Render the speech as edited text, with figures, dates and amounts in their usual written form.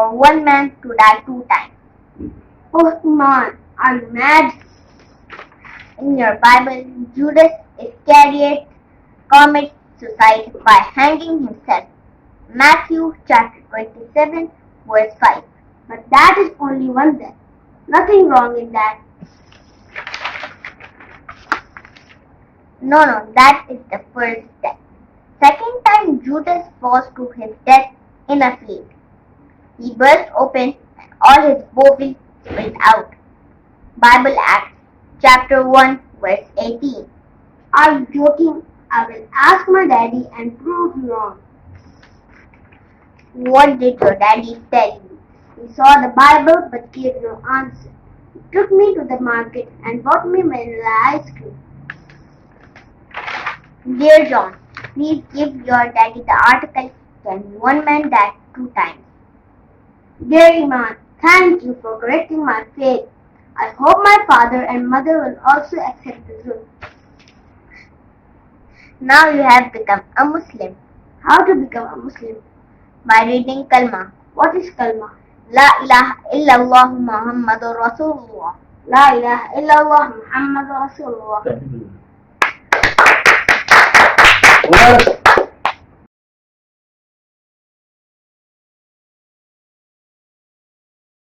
for one man to die 2 times. Oh, Iman, are you mad? In your Bible, Judas Iscariot commits suicide by hanging himself. Matthew chapter 27, verse 5. But that is only one death. Nothing wrong in that. No, that is the first death. Second time Judas falls to his death in a field. He burst open and all his bowels spilled out. Bible Acts chapter 1, verse 18. Are you joking? I will ask my daddy and prove you wrong. What did your daddy tell you? He saw the Bible but gave no answer. He took me to the market and bought me vanilla ice cream. Dear John, please give your daddy the article, Can One Man Die 2 times? Dear Iman, thank you for correcting my faith. I hope my father and mother will also accept the truth. Now you have become a Muslim. How to become a Muslim? By reading Kalma. What is Kalma? La ilaha illallah Muhammadur Rasulullah. La ilaha illallah Muhammadur Rasulullah.